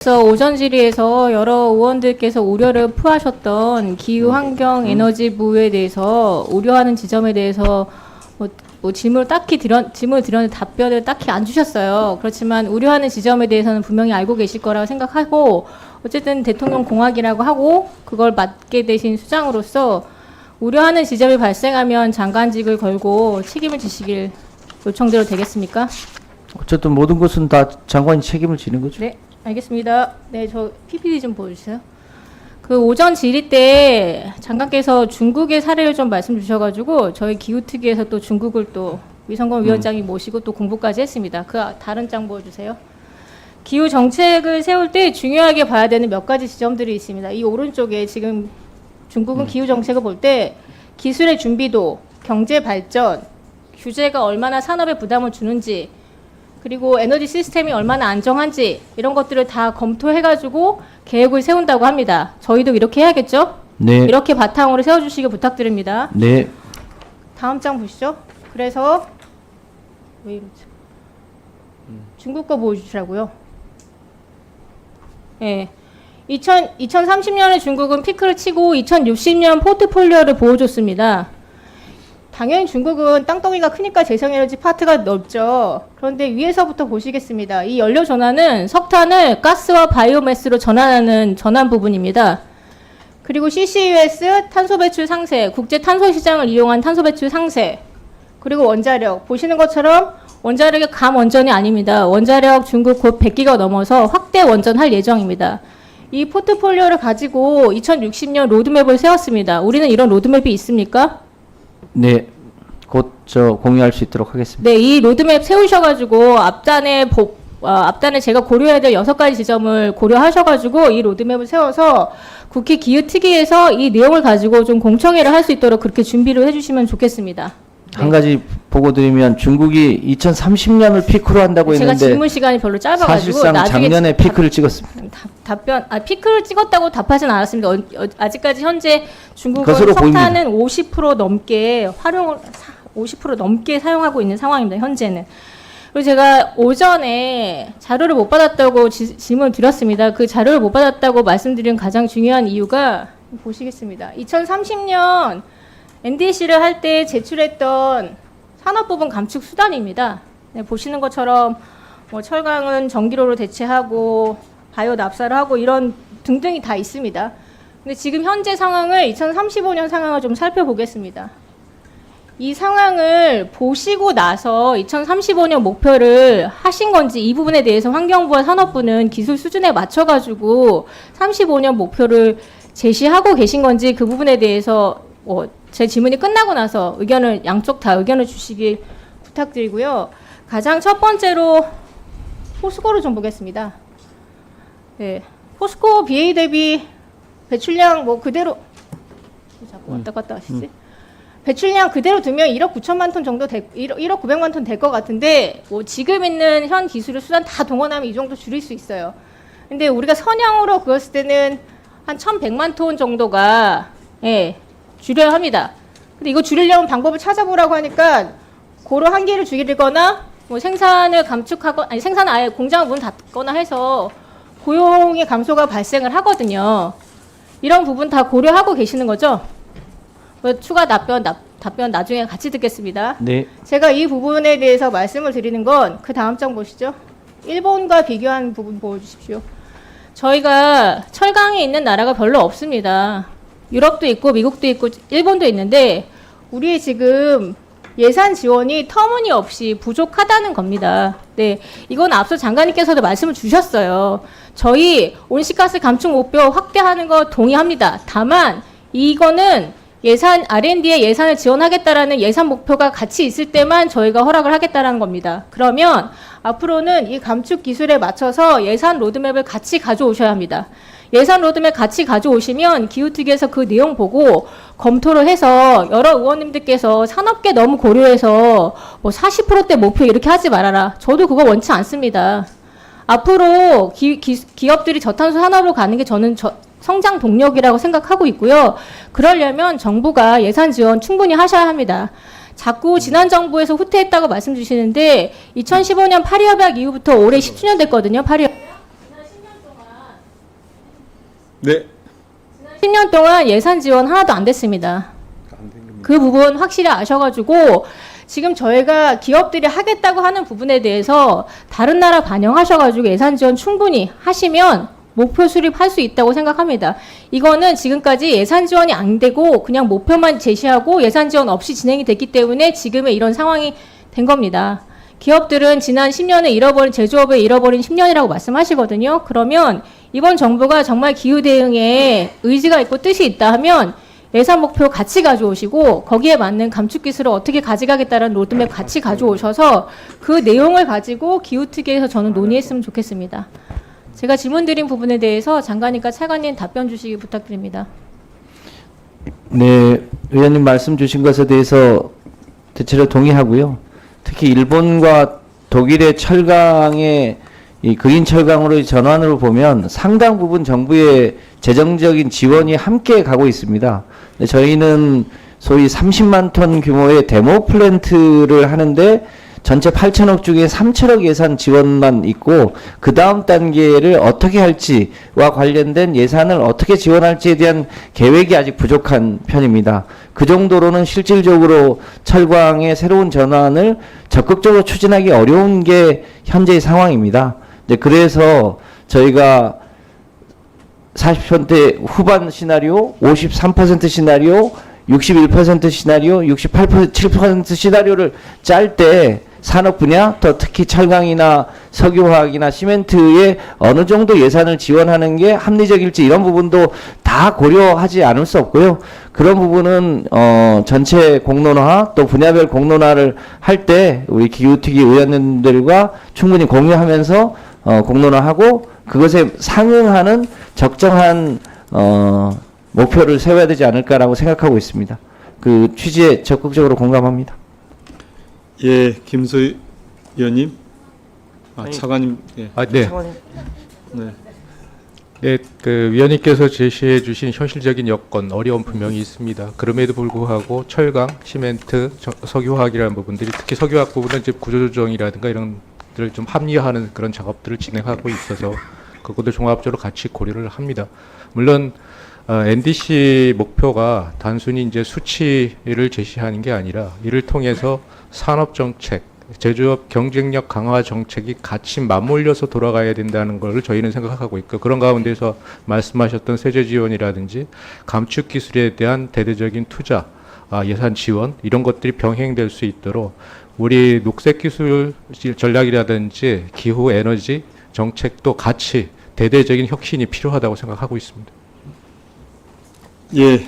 그래서 오전 질의에서 여러 의원들께서 우려를 표하셨던 기후환경에너지부에 대해서 우려하는 지점에 대해서 질문을 드렸는데 답변을 딱히 안 주셨어요. 그렇지만 우려하는 지점에 대해서는 분명히 알고 계실 거라고 생각하고, 어쨌든 대통령 공약이라고 하고 그걸 맡게 되신 수장으로서 우려하는 지점이 발생하면 장관직을 걸고 책임을 지시길 요청드려도 되겠습니까? 어쨌든 모든 것은 다 장관이 책임을 지는 거죠. 네, 알겠습니다. 네, 저 PPT 좀 보여주세요. 그 오전 질의 때 장관께서 중국의 사례를 좀 말씀 주셔가지고 저희 기후특위에서 또 중국을 또 위성건 위원장이 모시고 또 공부까지 했습니다. 그 다른 장 보여주세요. 기후 정책을 세울 때 중요하게 봐야 되는 몇 가지 지점들이 있습니다. 이 오른쪽에 지금 중국은 기후 정책을 볼 때 기술의 준비도, 경제 발전, 규제가 얼마나 산업에 부담을 주는지, 그리고 에너지 시스템이 얼마나 안정한지 이런 것들을 다 검토해가지고 계획을 세운다고 합니다. 저희도 이렇게 해야겠죠? 네. 이렇게 바탕으로 세워주시기 부탁드립니다. 네. 다음 장 보시죠. 그래서 왜 이러지? 중국 거 보여주시라고요. 예. 2030년에 중국은 피크를 치고 2060년 포트폴리오를 보여줬습니다. 당연히 중국은 땅덩이가 크니까 재생에너지 파트가 넓죠. 그런데 위에서부터 보시겠습니다. 이 연료 전환은 석탄을 가스와 바이오매스로 전환하는 전환 부분입니다. 그리고 CCUS 탄소 배출 상세, 국제 탄소 시장을 이용한 탄소 배출 상세, 그리고 원자력. 보시는 것처럼 원자력이 감원전이 아닙니다. 원자력 중국 곧 100기가 넘어서 확대 원전할 예정입니다. 이 포트폴리오를 가지고 2060년 로드맵을 세웠습니다. 우리는 이런 로드맵이 있습니까? 네. 곧 공유할 수 있도록 하겠습니다. 네, 이 로드맵 세우셔가지고 앞단에 제가 고려해야 될 6가지 지점을 고려하셔가지고 이 로드맵을 세워서 국회 기후특위에서 이 내용을 가지고 좀 공청회를 할 수 있도록 그렇게 준비를 해주시면 좋겠습니다. 한 가지 보고 드리면 중국이 2030년을 피크로 한다고 제가 했는데 질문 시간이 별로 짧아가지고 사실상 나중에 작년에 피크를 찍었습니다. 피크를 찍었다고 답하진 않았습니다. 아직까지 현재 중국은 그것으로 석탄은 50% 넘게 50% 넘게 사용하고 있는 상황입니다. 현재는. 그리고 제가 오전에 자료를 못 받았다고 질문을 드렸습니다. 그 자료를 못 받았다고 말씀드린 가장 중요한 이유가 보시겠습니다. 2030년 NDC를 할 때 제출했던 산업부분 감축 수단입니다. 네, 보시는 것처럼 뭐 철강은 전기로로 대체하고 바이오 납사를 하고 이런 등등이 다 있습니다. 근데 지금 현재 상황을 2035년 상황을 좀 살펴보겠습니다. 이 상황을 보시고 나서 2035년 목표를 하신 건지, 이 부분에 대해서 환경부와 산업부는 기술 수준에 맞춰가지고 35년 목표를 제시하고 계신 건지, 그 부분에 대해서 제 질문이 끝나고 나서 양쪽 다 의견을 주시길 부탁드리고요. 가장 첫 번째로 포스코를 좀 보겠습니다. 네, 포스코 BA 대비 배출량 그대로 자꾸 왔다 갔다 하시지? 배출량 그대로 두면 1억 9천만 톤 정도 1억 900만 톤 될 것 같은데, 지금 있는 현 기술의 수단 다 동원하면 이 정도 줄일 수 있어요. 근데 우리가 선형으로 그었을 때는 한 1,100만 톤 정도가 줄여야 합니다. 근데 이거 줄이려면 방법을 찾아보라고 하니까 고로 한계를 줄이거나 생산을 감축하거나, 아니 생산을 아예 공장을 문 닫거나 해서 고용의 감소가 발생을 하거든요. 이런 부분 다 고려하고 계시는 거죠? 추가 답변 나중에 같이 듣겠습니다. 네. 제가 이 부분에 대해서 말씀을 드리는 건 그 다음 장 보시죠. 일본과 비교한 부분 보여주십시오. 저희가 철강이 있는 나라가 별로 없습니다. 유럽도 있고 미국도 있고 일본도 있는데 우리의 지금 예산 지원이 터무니없이 부족하다는 겁니다. 네, 이건 앞서 장관님께서도 말씀을 주셨어요. 저희 온실가스 감축 목표 확대하는 거 동의합니다. 다만 이거는 R&D에 예산을 지원하겠다라는 예산 목표가 같이 있을 때만 저희가 허락을 하겠다라는 겁니다. 그러면 앞으로는 이 감축 기술에 맞춰서 예산 로드맵을 같이 가져오셔야 합니다. 예산 로드맵 같이 가져오시면 기후특위에서 그 내용 보고 검토를 해서, 여러 의원님들께서 산업계 너무 고려해서 40%대 목표 이렇게 하지 말아라. 저도 그거 원치 않습니다. 앞으로 기업들이 저탄소 산업으로 가는 게 저는 성장 동력이라고 생각하고 있고요. 그러려면 정부가 예산 지원 충분히 하셔야 합니다. 자꾸 지난 정부에서 후퇴했다고 말씀 주시는데 2015년 파리협약 이후부터 올해 10주년 됐거든요. 파리협약. 지난 10년 동안 네. 10년 동안 예산 지원 하나도 안 됐습니다. 그 부분 확실히 아셔가지고 지금 저희가 기업들이 하겠다고 하는 부분에 대해서 다른 나라 반영하셔가지고 예산 지원 충분히 하시면 목표 수립할 수 있다고 생각합니다. 이거는 지금까지 예산 지원이 안 되고 그냥 목표만 제시하고 예산 지원 없이 진행이 됐기 때문에 지금의 이런 상황이 된 겁니다. 기업들은 지난 10년을 잃어버린, 제조업을 잃어버린 10년이라고 말씀하시거든요. 그러면 이번 정부가 정말 기후 대응에 의지가 있고 뜻이 있다 하면 예산 목표 같이 가져오시고 거기에 맞는 감축 기술을 어떻게 가져가겠다는 로드맵 같이 가져오셔서 그 내용을 가지고 기후특위에서 저는 논의했으면 좋겠습니다. 제가 질문 드린 부분에 대해서 장관님과 차관님 답변 주시기 부탁드립니다. 네, 의원님 말씀 주신 것에 대해서 대체로 동의하고요. 특히 일본과 독일의 철강의 이 그린 철강으로의 전환으로 보면 상당 부분 정부의 재정적인 지원이 함께 가고 있습니다. 근데 저희는 소위 30만 톤 규모의 데모 플랜트를 하는데 전체 8천억 중에 3천억 예산 지원만 있고 그 다음 단계를 어떻게 할지와 관련된 예산을 어떻게 지원할지에 대한 계획이 아직 부족한 편입니다. 그 정도로는 실질적으로 철광의 새로운 전환을 적극적으로 추진하기 어려운 게 현재의 상황입니다. 그래서 저희가 40% 후반 시나리오, 53% 시나리오, 61% 시나리오, 68% 7% 시나리오를 짤 때 산업 분야, 더 특히 철강이나 석유화학이나 시멘트에 어느 정도 예산을 지원하는 게 합리적일지 이런 부분도 다 고려하지 않을 수 없고요. 그런 부분은 전체 공론화 또 분야별 공론화를 할 때 우리 기후특위 의원님들과 충분히 공유하면서 공론화하고 그것에 상응하는 적정한 목표를 세워야 되지 않을까라고 생각하고 있습니다. 그 취지에 적극적으로 공감합니다. 예, 김소희 의원님. 차관님. 예. 네. 네. 네, 그 위원님께서 제시해 주신 현실적인 여건, 어려움 분명히 있습니다. 그럼에도 불구하고 철강, 시멘트, 석유화학이라는 부분들이 특히 석유화학 부분은 이제 구조조정이라든가 이런 들을 좀 합리화하는 그런 작업들을 진행하고 있어서 그것도 종합적으로 같이 고려를 합니다. 물론 NDC 목표가 단순히 이제 수치를 제시하는 게 아니라 이를 통해서 산업 정책, 제조업 경쟁력 강화 정책이 같이 맞물려서 돌아가야 된다는 걸 저희는 생각하고 있고 그런 가운데서 말씀하셨던 세제 지원이라든지 감축 기술에 대한 대대적인 투자, 예산 지원 이런 것들이 병행될 수 있도록 우리 녹색 기술 전략이라든지 기후 에너지 정책도 같이 대대적인 혁신이 필요하다고 생각하고 있습니다. 예,